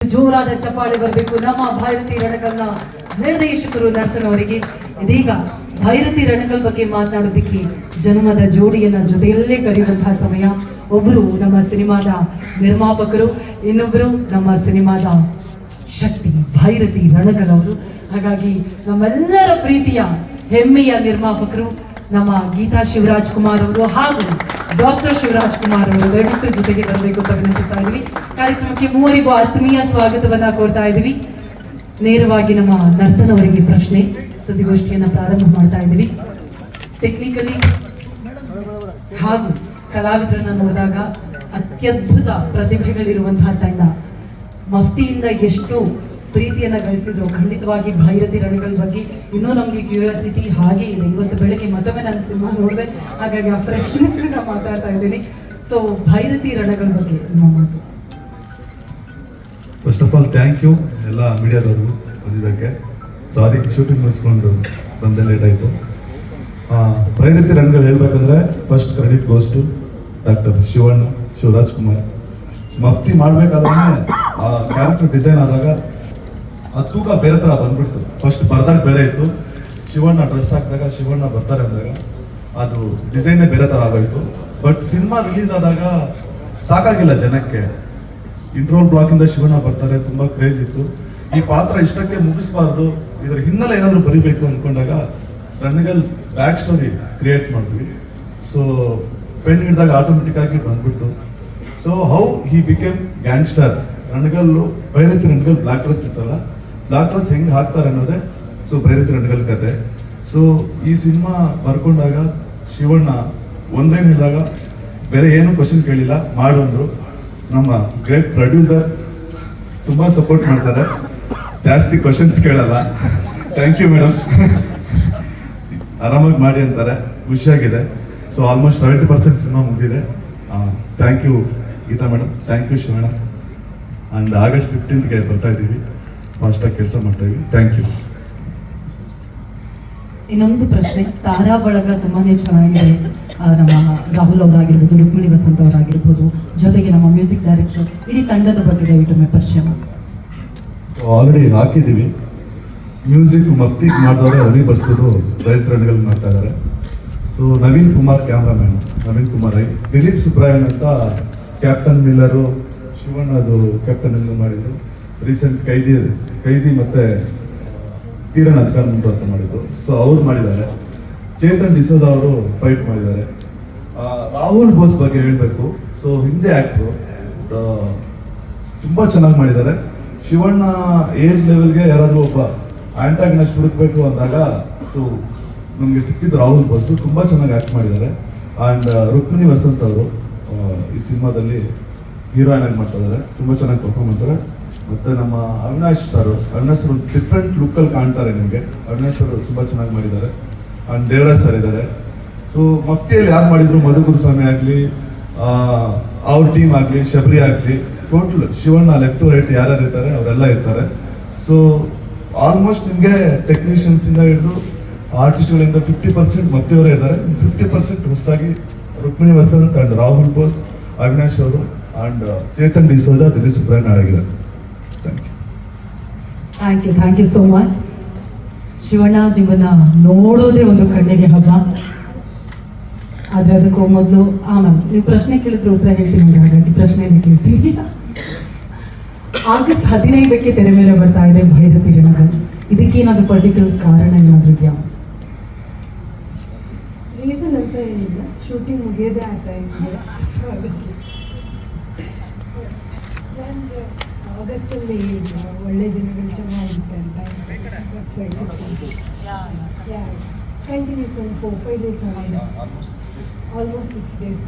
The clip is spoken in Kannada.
ಜೋರಾದ ಚಪ್ಪಾಳೆ ಬರಬೇಕು. ನಮ್ಮ ಭೈರತಿ ರಣಕಲ್ನ ನಿರ್ದೇಶಕರು ನರ್ತನವರಿಗೆ ಇದೀಗ ಭೈರತಿ ರಣಕಲ್ ಬಗ್ಗೆ ಮಾತನಾಡೋದಕ್ಕೆ ಜನ್ಮದ ಜೋಡಿಯನ್ನ ಜೊತೆಯಲ್ಲೇ ಕರೆಯುವಂತಹ ಸಮಯ. ಒಬ್ಬರು ನಮ್ಮ ಸಿನಿಮಾದ ನಿರ್ಮಾಪಕರು, ಇನ್ನೊಬ್ಬರು ನಮ್ಮ ಸಿನಿಮಾದ ಶಕ್ತಿ ಭೈರತಿ ರಣಕಲ್ ಅವರು. ಹಾಗಾಗಿ ನಮ್ಮೆಲ್ಲರ ಪ್ರೀತಿಯ ಹೆಮ್ಮೆಯ ನಿರ್ಮಾಪಕರು ನಮ್ಮ ಗೀತಾ ಶಿವರಾಜ್ ಕುಮಾರ್ ಅವರು ಹಾಗೂ ಡಾಕ್ಟರ್ ಶಿವರಾಜ್ ಕುಮಾರ್ ಅವರು ದಯವಿಟ್ಟು ಜೊತೆಗೆ ಬರಬೇಕು ಅಂತ ವಿನಂತಿಸ್ತಾ ಇದ್ದೀವಿ. ಕಾರ್ಯಕ್ರಮಕ್ಕೆ ಮೂವರಿಗೂ ಆತ್ಮೀಯ ಸ್ವಾಗತವನ್ನ ಕೋರ್ತಾ ಇದ್ದೀವಿ. ನೇರವಾಗಿ ನಮ್ಮ ನರ್ತನವರಿಗೆ ಪ್ರಶ್ನೆ ಸುದ್ದಿಗೋಷ್ಠಿಯನ್ನ ಪ್ರಾರಂಭ ಮಾಡ್ತಾ ಇದ್ದೀವಿ. ಟೆಕ್ನಿಕಲಿ ಹಾಗೂ ಕಲಾವಿದರನ್ನ ನೋಡಿದಾಗ ಅತ್ಯದ್ಭುತ ಪ್ರತಿಭೆಗಳಿರುವಂತಹ ತಂಡ. ಮಫ್ತಿಯಿಂದ ಎಷ್ಟು ಪ್ರೀತಿಯನ್ನ ಗಳಿಸಿದ್ರು. ಖಂಡಿತವಾಗಿ ಭೈರತಿ ರಣಕಲ್ ಬಗ್ಗೆ ಇನ್ನೂ ನಮ್ಗೆ ಕ್ಯೂರಿಯಾಸಿಟಿ ಹಾಗೆ ಇದೆ. ಇವತ್ತು ಬೆಳಗ್ಗೆ ಮತ್ತೊಮ್ಮೆ ನಾನು ಸಿನಿಮಾ ನೋಡಿದೆ, ಹಾಗಾಗಿ ಆ ಫ್ರೆಶ್ನೆಸ್ ಮಾತಾಡ್ತಾ ಇದ್ದೀನಿ. ಸೊ ಭೈರತಿ ರಣಕಲ್ ಬಗ್ಗೆ ನಿಮ್ಮ ಮಾತು. First of all thank you ಎಲ್ಲ ಮೀಡಿಯಾದವರು ಬಂದಿದ್ದಕ್ಕೆ. ಸಾರಿ ಶೂಟಿಂಗ್ ಮುಗಿಸ್ಕೊಂಡು ಬಂದೆ ಲೇಟ್ ಆಯಿತು. ಭೈರತಿ ರಣಕಲ್ ಹೇಳ್ಬೇಕಂದ್ರೆ first credit goes to doctor Shivaraj Kumar. Mufti ಮಾಡಬೇಕಾದ್ರೆ ಕ್ಯಾರೆಕ್ಟರ್ ಡಿಸೈನ್ ಆದಾಗ ಆ ತೂಕ ಬೇರೆ ಥರ ಬಂದ್ಬಿಡ್ತು. ಫಸ್ಟ್ ಬರ್ದಾಗ ಬೇರೆ ಇತ್ತು, ಶಿವಣ್ಣ ಡ್ರೆಸ್ ಹಾಕಿದಾಗ ಶಿವಣ್ಣ ಬರ್ತಾರೆ ಅಂದಾಗ ಅದು ಡಿಸೈನೇ ಬೇರೆ ಥರ ಆಗೋಯ್ತು. ಬಟ್ ಸಿನಿಮಾ ರಿಲೀಸ್ ಆದಾಗ ಸಾಕಾಗಿಲ್ಲ ಜನಕ್ಕೆ. ಇಂಟ್ರೋಲ್ ಬ್ಲಾಕಿಂದ ಶಿವಣ್ಣ ಬರ್ತಾರೆ, ತುಂಬ ಕ್ರೇಜ್ ಇತ್ತು. ಈ ಪಾತ್ರ ಇಷ್ಟಕ್ಕೆ ಮುಗಿಸ್ಬಾರ್ದು, ಇದರ ಹಿನ್ನೆಲೆ ಏನಾದರೂ ಬರೀಬೇಕು ಅಂದ್ಕೊಂಡಾಗ ರಣಕಲ್ ಬ್ಯಾಕ್ ಸ್ಟೋರಿ ಕ್ರಿಯೇಟ್ ಮಾಡಿದ್ವಿ. ಸೊ ಪೆನ್ ಹಿಡಿದಾಗ ಆಟೋಮೆಟಿಕ್ ಆಗಿ ಬಂದ್ಬಿಟ್ಟು. So how he became gangster. Ranagal Bhairathi Ranagal black dress ಇತ್ತಲ್ಲ, ಬ್ಲಾಕ್ ಡ್ರೆಸ್ ಹೆಂಗೆ ಹಾಕ್ತಾರೆ ಅನ್ನೋದೇ ಸೊ ಭೈರತಿ ರಣಕಲ್ ಕತೆ. ಸೊ ಈ ಸಿನಿಮಾ ಬರ್ಕೊಂಡಾಗ ಶಿವಣ್ಣ ಒಂದೇನು ಹೇಳಿದಾಗ ಬೇರೆ ಏನು ಕ್ವಶನ್ ಕೇಳಿಲ್ಲ, ಮಾಡೊಂದ್ರು. ನಮ್ಮ ಗ್ರೇಟ್ ಪ್ರೊಡ್ಯೂಸರ್ ತುಂಬ ಸಪೋರ್ಟ್ ಮಾಡ್ತಾರೆ, ಜಾಸ್ತಿ ಕ್ವಶನ್ಸ್ ಕೇಳಲ್ಲ. ಥ್ಯಾಂಕ್ ಯು ಮೇಡಮ್, ಆರಾಮಾಗಿ ಮಾಡಿ ಅಂತಾರೆ, ಖುಷಿಯಾಗಿದೆ. ಸೊ ಆಲ್ಮೋಸ್ಟ್ 70% ಸಿನಿಮಾ ಮುಗಿದಿದೆ. Thank you Geetha madam, thank you Shivanna. And August 15ಗೆ ಬರ್ತಾ ಇದ್ದೀವಿ, ಫಾಸ್ಟಾಗಿ ಕೆಲಸ ಮಾಡ್ತಾ ಇದ್ದೀವಿ. Thank you. ಇನ್ನೊಂದು ಪ್ರಶ್ನೆ, ತಾರಾ ಬಳಗ ತುಂಬಾನೇ ಚೆನ್ನಾಗಿದೆ. ನಮ್ಮ ರಾಹುಲ್ ಅವರಾಗಿರ್ಬೋದು, ರುಕ್ಮಿಣಿ ವಸಂತ್ ಅವರಾಗಿರ್ಬೋದು, ಜೊತೆಗೆ ನಮ್ಮ ಮ್ಯೂಸಿಕ್ ಡೈರೆಕ್ಟರ್, ಇಡೀ ತಂಡದ ಬಗ್ಗೆ ದಯವಿಟ್ಟು ಪರಿಚಯ ಮಾಡಿ. ಆಲ್ರೆಡಿ ಹಾಕಿದ್ದೀವಿ. ಮ್ಯೂಸಿಕ್ ಮಫ್ತಿ ಮಾಡಿದವರೆ ಅನಿ ಬಸ್ತದು ಭೈರತಿ ರಣಕಲ್ ಮಾಡ್ತಾ ಇದ್ದಾರೆ. ಸೊ ನವೀನ್ ಕುಮಾರ್ ಕ್ಯಾಮ್ರಾಮ್ಯಾನ್, ನವೀನ್ ಕುಮಾರ್ ಐ, ದಿಲೀಪ್ ಸುಬ್ರಾಯನ್ ಅಂತ ಕ್ಯಾಪ್ಟನ್ ಮಿಲ್ಲರು, ಶಿವಣ್ಣದು ಕ್ಯಾಪ್ಟನ್ ಎಲ್ಲ ಮಾಡಿದ್ರು. ರೀಸೆಂಟ್ ಕೈದಿ ಮತ್ತೆ ತೀರಣ ಅಧಿಕಾರಿ ಅಂತ ಮಾಡಿದ್ರು. ಸೊ ಅವ್ರು ಮಾಡಿದ್ದಾರೆ. ಚೇತನ್ ಡಿಸೋಜ ಅವರು ಫೈಟ್ ಮಾಡಿದ್ದಾರೆ. ರಾಹುಲ್ ಬೋಸ್ ಬಗ್ಗೆ ಹೇಳಬೇಕು. ಸೊ ಹಿಂದೆ ಆ್ಯಕ್ಟ್ರು ತುಂಬ ಚೆನ್ನಾಗಿ ಮಾಡಿದ್ದಾರೆ. ಶಿವಣ್ಣ ಏಜ್ ಲೆವೆಲ್ಗೆ ಯಾರಾದರೂ ಒಬ್ಬ ಆಂಟಾಗ್ನೆಸ್ಟ್ ಹುಡುಕ್ಬೇಕು ಅಂದಾಗ ಸೊ ನಮಗೆ ಸಿಕ್ಕಿದ್ದು ರಾಹುಲ್ ಬೋಸ್. ತುಂಬ ಚೆನ್ನಾಗಿ ಆ್ಯಕ್ಟ್ ಮಾಡಿದ್ದಾರೆ. ಆ್ಯಂಡ್ ರುಕ್ಮಿಣಿ ವಸಂತ್ ಅವರು ಈ ಸಿನಿಮಾದಲ್ಲಿ ಹೀರೋಯಿನ್ ಆಗಿ ಮಾಡ್ತಾ ಇದ್ದಾರೆ, ತುಂಬ ಚೆನ್ನಾಗಿ ಪರ್ಫಾರ್ಮ್ ಮಾಡ್ತಾರೆ. ಮತ್ತು ನಮ್ಮ ಅವಿನಾಶ್ ಸರ್ ಡಿಫ್ರೆಂಟ್ ಲುಕ್ಕಲ್ಲಿ ಕಾಣ್ತಾರೆ ನಿಮಗೆ. ಅವಿನಾಶ್ ಸರ್ ತುಂಬ ಚೆನ್ನಾಗಿ ಮಾಡಿದ್ದಾರೆ. ಆ್ಯಂಡ್ ದೇವರಾಜ್ ಸರ್ ಇದ್ದಾರೆ. ಸೊ ಮಫ್ತಿಯಲ್ಲಿ ಯಾರು ಮಾಡಿದ್ರು, ಮಧು ಗುರುಸ್ವಾಮಿ ಆಗಲಿ, ಅವ್ರ ಟೀಮ್ ಆಗಲಿ, ಶಬರಿ ಆಗಲಿ, total Shivanna left to right ಯಾರ್ಯಾರು ಇರ್ತಾರೆ ಅವರೆಲ್ಲ ಇರ್ತಾರೆ. ಸೊ ಆಲ್ಮೋಸ್ಟ್ ನಿಮಗೆ ಟೆಕ್ನಿಷಿಯನ್ಸಿಂದ ಹಿಡಿದು ಆರ್ಟಿಸ್ಟ್ಗಳಿಂದ 50% ಮಫ್ತಿಯವರೇ ಇದ್ದಾರೆ. 50% ಹೊಸದಾಗಿ ರುಕ್ಮಿಣಿ ವಸಂತ್ ಆ್ಯಂಡ್ ರಾಹುಲ್ ಬೋಸ್, ಅವಿನಾಶ್ ಅವರು ಆ್ಯಂಡ್ ಚೇತನ್ ಡಿಸೋಜ, ದಿಲೀಪ್ ಸುಬ್ರಾಯನ್ ಆಗಿದ್ದಾರೆ. Thank you so much. Shivanna, ನಿಮ್ಮನ್ನ ನೋಡೋದೇ ಒಂದು ಕಣ್ಣಿಗೆ ಹಬ್ಬ. ಆದ್ರೆ ಅದಕ್ಕೂ ಮೊದಲು ನೀವು ಪ್ರಶ್ನೆ ಕೇಳಿದ್ರೆ ಉತ್ತರ ಹೇಳ್ತೀನಿ, ಹಾಗಾಗಿ ಪ್ರಶ್ನೆ ಕೇಳ್ತೀನಿ. ಆಗಸ್ಟ್ 15ಕ್ಕೆ ತೆರೆ ಮೇಲೆ ಬರ್ತಾ ಇದೆ ಭೈರತಿ ರಣಕಲ್. ಇದಕ್ಕೇನಾದ್ರು ಪರ್ಟಿಕ್ಯುಲರ್ ಕಾರಣ ಏನಾದ್ರು ಇದೆಯಾ? ರೀಸನ್ ಅಂತ ಏನಿಲ್ಲ, ಶೂಟಿಂಗ್ ಮುಗಿಯೋದೇ ಆ ಟೈಮ್ಗೆ. ಆಗಸ್ಟಲ್ಲಿ ಒಳ್ಳೆ ದಿನಗಳು ಚೆನ್ನಾಗಿರುತ್ತೆ ಅಂತ ಕಂಟಿನ್ಯೂಸ್ ಒಂದು 4-5 ಡೇಸ್ ಆಗಿದೆ, ಆಲ್ಮೋಸ್ಟ್ 6 days.